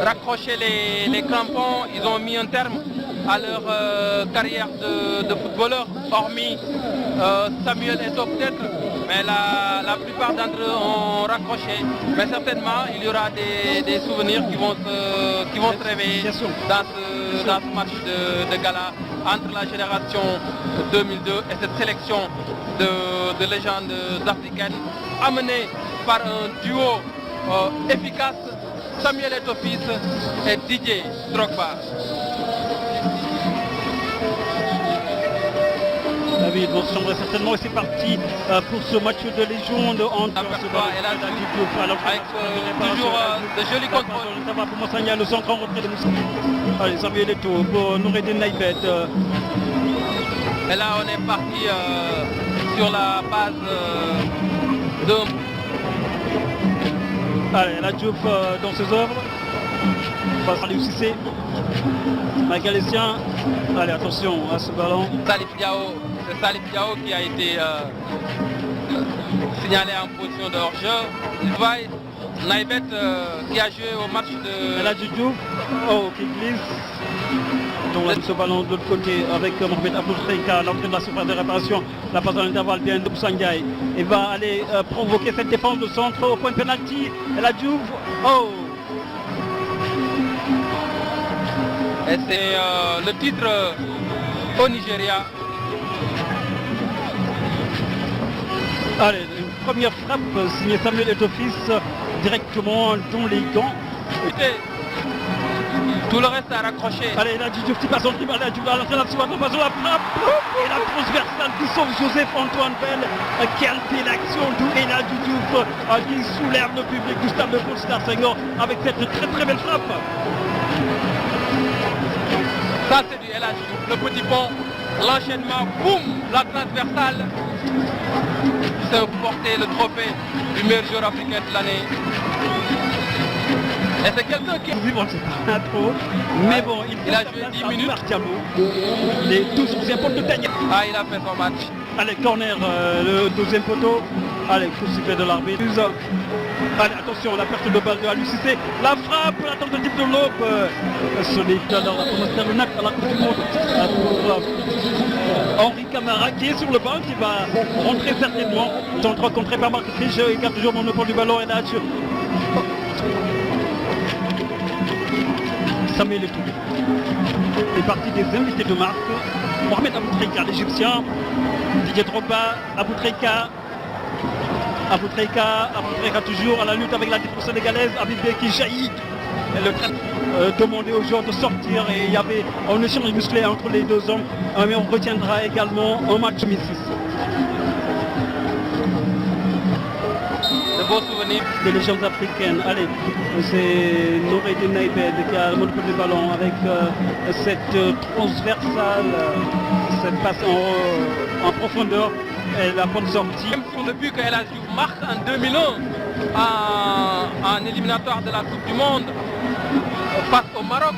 raccroché les crampons, ils ont mis un terme à leur carrière de footballeur, hormis Samuel Eto'o peut-être, mais la plupart d'entre eux ont raccroché. Mais certainement, il y aura des souvenirs qui vont se réveiller dans ce match de gala entre la génération 2002 et cette sélection de légendes africaines amenée par un duo efficace, Samuel Eto'o fils et Didier Drogba. David vont sombrer certainement et c'est parti pour ce match de légende entre avec toujours de jolis contrôles. Ça va pour Moussagna, le centre en retrait de Moussagna. Allez, Samuel Eto'o pour Noureddine Naïbet. Et là on est parti sur la base de... Allez, la Diouf dans ses œuvres. Passe à Cissé. Michael Essien. Allez, attention à ce ballon. C'est Salif Diao qui a été signalé en position de hors-jeu. Naïbet qui a joué au match de... Et là, Diouf, qui glisse. Donc là, ce ballon de l'autre côté avec Mohamed Aboutrika, l'entrée de la surface de réparation, la passe dans l'intervalle bien de Boussangaï. Il va aller provoquer cette défense de centre au point de pénalty. Et la Diouf, Et c'est le titre au Nigeria. Allez, une première frappe signée Samuel Eto'o fils directement dans les gants. Tout le reste a raccroché. Allez, là, Diouf qui passe en dribble, allez, Diouf à l'entrée de la surface, la frappe et la transversale qui sauve Joseph-Antoine Bell. Quelle belle action d'Ourena Diouf qui soulève le public du stade de Paul Senghor avec cette très très belle frappe. Ça c'est du El Hadji Diouf, le petit pont, l'enchaînement, boum, la transversale. C'est porté le trophée du meilleur joueur africain de l'année. Et c'est quelqu'un qui... Bon, c'est pas trop, mais bon, il a joué 10 minutes. Les 12 potes de Tania. Ah, il a fait son match. Allez, corner, le 12e poteau. Allez, coup sifflet de l'arbitre. Allez, attention, la perte de balle de Aliou Cissé. La frappe, la tentative de l'aube. Solide dans la promotion de à la Coupe du Monde. Pour Henri Camara qui est sur le banc, qui va rentrer certainement. Centre contré par Marc Triche, il garde toujours le monopole du ballon. Et là, Samuel Eto'o. C'est parti des invités de marque. Mohamed Aboutrika, l'Égyptien. Didier Drogba, Aboutrika toujours à la lutte avec la défense sénégalaise. Abibé qui jaillit. Le demandait aux joueurs de sortir et il y avait un échange musclé entre les deux hommes. Mais on retiendra également un match 2006. De beaux souvenirs. Des légendes africaines. Allez, c'est Noureddine Naïbet qui a le monopole du ballon avec cette transversale, cette passe en profondeur et la bonne sortie. Même sur le but que El Hadji Diouf marque en 2001 en éliminatoire de la Coupe du Monde face au Maroc,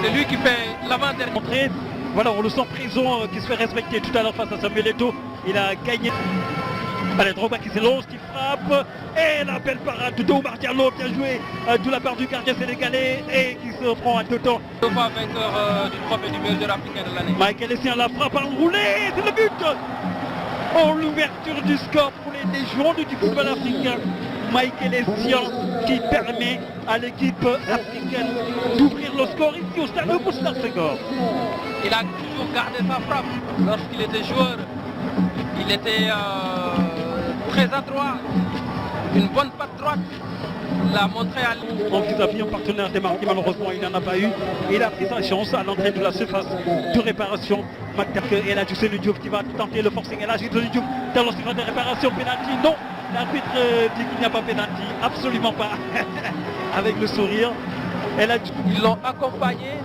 c'est lui qui fait l'avant-dernier. Voilà, on le sent présent, qui se fait respecter tout à l'heure face à Samuel Eto'o. Il a gagné. Allez, Drogba qui s'élance, qui frappe, et la belle parade de Oumar Diallo, bien joué de la part du gardien sénégalais, et qui se prend à deux temps. Deux fois vainqueur du trophée du meilleur joueur africain de l'année. Michael Essien la frappe enroulée, c'est le but. Oh, l'ouverture du score pour les légendes du football africain. Michael Essien qui permet à l'équipe africaine d'ouvrir le score ici au stade de Senghor. Il a toujours gardé sa frappe lorsqu'il était joueur. Il était très adroit, une bonne patte droite, l'a montré à lui. Donc il a mis un partenaire démarqué, malheureusement il n'en a pas eu. Il a pris sa chance à l'entrée de la surface de réparation. Et là, tu sais, le Diouf qui va tenter le forcing. Et là, le Diouf dans la surface de réparation, pénalty. Non, l'arbitre dit qu'il n'y a pas pénalty, absolument pas. Avec le sourire. Et là, ils l'ont accompagné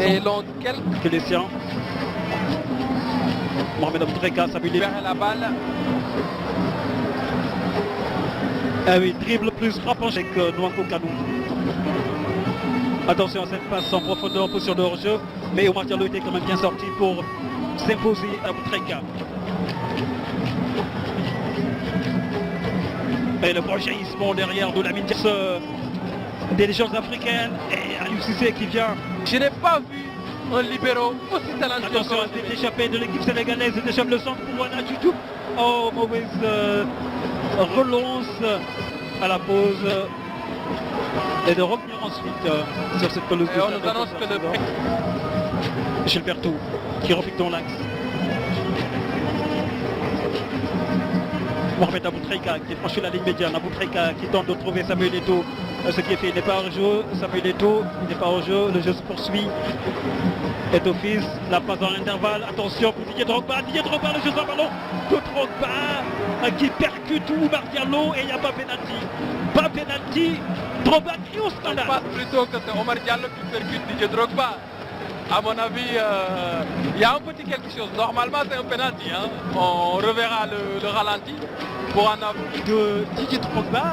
et l'ont que les siens. Mohamed Aboutrika s'appuie la balle. Ah oui, dribble plus frappant avec Nwanko Kanou. Attention à cette passe en profondeur, position de hors-jeu. Mais Oumar Diallo était quand même bien sorti pour s'imposer à Aboutrika. Et le prochain derrière de Lamine Diasse. des légendes africaines et Aliou Cissé qui vient. Je n'ai pas vu un libéro aussi talentueux. Attention à cette échappée de l'équipe sénégalaise, il échappe le centre pour Wana Djoudjouf. Oh, mauvaise relance à la pause. Et de revenir ensuite sur cette pelouse. Et on nous annonce que le Gilberto qui repique dans l'axe. Mohamed Aboutreika qui franchit la ligne médiane. Aboutreika qui tente de trouver Samuel Eto'o. Ce qui est fait, il n'est pas hors jeu. Samuel Eto'o, il n'est pas hors jeu. Le jeu se poursuit. Eto'o fils, la passe dans l'intervalle. Attention pour Didier Drogba. Didier Drogba, le jeu sans ballon de Drogba qui percute Oumar Diallo et il n'y a pas pénalty. Pas pénalty. Drogba crie au scandale. Je pense plutôt que c'est Omar Diallo qui percute Didier Drogba. À mon avis, il y a un petit quelque chose. Normalement, c'est un penalty. Hein. On reverra le ralenti pour en avoir. De Didier Drogba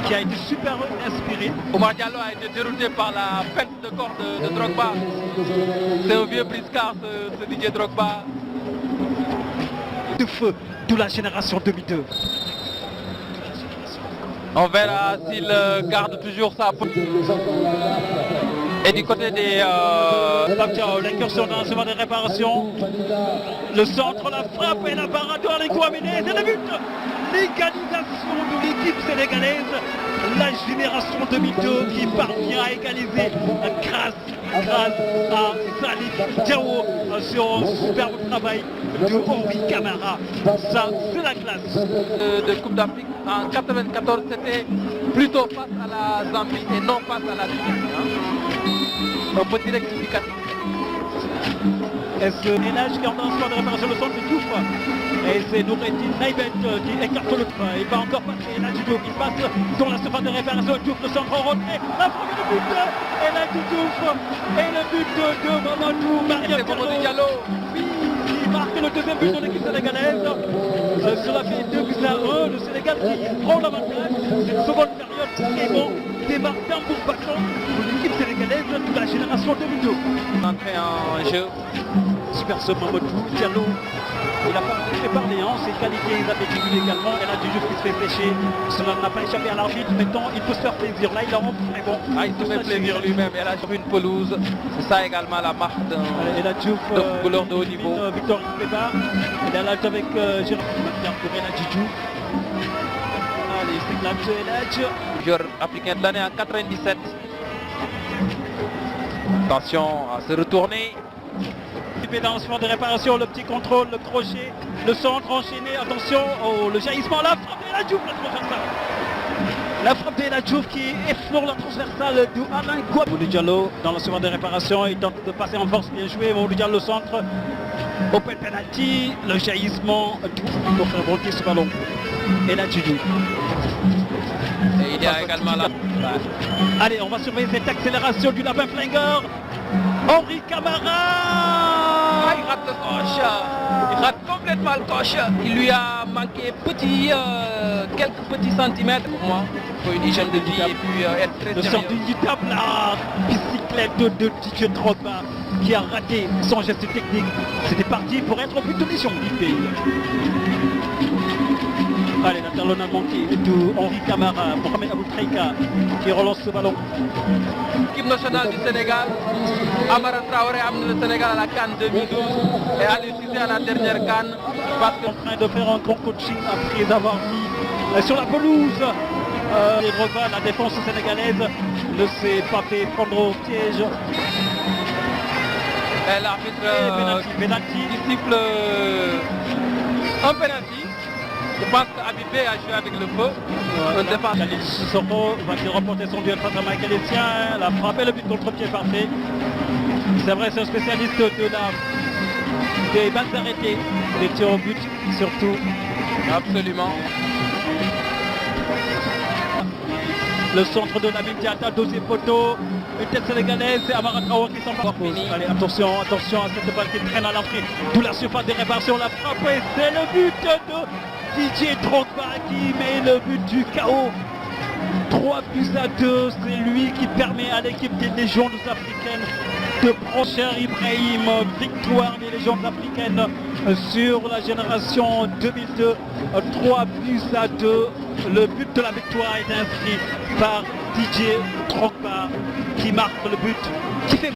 qui a été super inspiré. Omar Diallo a été dérouté par la perte de corps de Drogba. C'est un vieux briscard, ce Didier Drogba. De feu de la génération 2002. On verra s'il garde toujours sa... Et du côté des... L'incursion dans ce moment de réparation. Le centre, la frappe et la parade de Kouameni. C'est le but. L'égalisation de l'équipe sénégalaise. La génération 2002 qui parvient à égaliser grâce à Salif Diao sur un superbe travail de Henri Camara. Ça, c'est la classe. De Coupe d'Afrique en 1994, c'était plutôt face à la Zambie et non face à la Tunisie. Hein. Un petit rectificatif. Est-ce que Ménage qui est en train de réparation le centre de Diouf et c'est Noureddin Naïbet qui écarte le point. Il va encore passer El Hadji Diouf qui passe dans la surface de réparation. Diouf le centre en retrait. La frappe de but El Hadji Diouf et le but de Mamadou Diallo. Oui, qui marque le deuxième but de l'équipe sénégalaise. Cela fait 2-1. Le Sénégal qui prend l'avantage. Cette seconde période vraiment démarre tambour battant pour l'équipe sénégalaise de la génération 2002. Entrée en jeu. Super ce Mamadou Diallo. Il n'a pas fait parler, ses qualités athlétiques également. Elle a du jeu qui se fait pêcher. Cela n'a pas échappé à l'arbitre. Maintenant, il peut se faire plaisir. Là, il en rentre très bon. Il se fait plaisir lui-même. Elle a sur une pelouse. C'est ça également la marque d'un footballeur de haut niveau. Victor Peba. Il est là avec Jérôme pour El Hadji Diouf. Allez, c'est là de El Hadji. Joueur africain de l'année en 97. Attention à se retourner. Dans ce moment de réparation, le petit contrôle, le crochet, le centre enchaîné, attention, le jaillissement, la frappe d'El Hadji Diouf, la transversale. La frappe d'El Hadji Diouf qui effleure la transversale de Alain Kouameni. Mamadou Diallo dans le second de réparation, il tente de passer en force, bien joué, Mamadou Diallo le centre, open penalty, le jaillissement, pour faire bloquer ce ballon. El Hadji Diouf. Et il y a également là. Allez, on va surveiller cette accélération du lapin flingueur. Henri Camara. Il rate le coche. Il rate complètement le coche. Il lui a manqué quelques petits centimètres pour moi. Il faut une hygiène de vie et puis être très sérieux. Sorte d'une la bicyclette de Didier Drogba qui a raté son geste technique. C'était parti pour être au but de mission du pays. Allez, la talonne a manqué de Henri Camara, Mohamed Aboutreika qui relance ce ballon. L'équipe nationale du Sénégal, Amara Traoré a amené le Sénégal à la CAN 2012 et Aliou Cissé à la dernière CAN. Parce qu'on est en train de faire un grand coaching après avoir mis sur la pelouse. Les Drogba, la défense sénégalaise ne s'est pas fait prendre au piège. Et l'arbitre il siffle un penalty. Je pense qu'Abibé a joué avec le feu. Khalid Sissoko va-t-il remporter son duel face à Michael Essien. La frappe et le but contre pied parfait. C'est vrai, c'est un spécialiste des balles arrêtées, des tirs au but surtout. Absolument. Le centre de Nabil Diatta, deuxième poteau. Une tête sénégalaise, c'est Amara Traoré qui s'en passe. Allez, attention à cette balle qui traîne à l'entrée. D'où la surface des réparations, la frappe et c'est le but de Didier Drogba qui met le but du chaos. 3-2, c'est lui qui permet à l'équipe des légendes africaines de prendre Ibrahim, victoire des légendes africaines sur la génération 2002. 3-2, le but de la victoire est inscrit par Didier Drogba qui marque le but, qui fait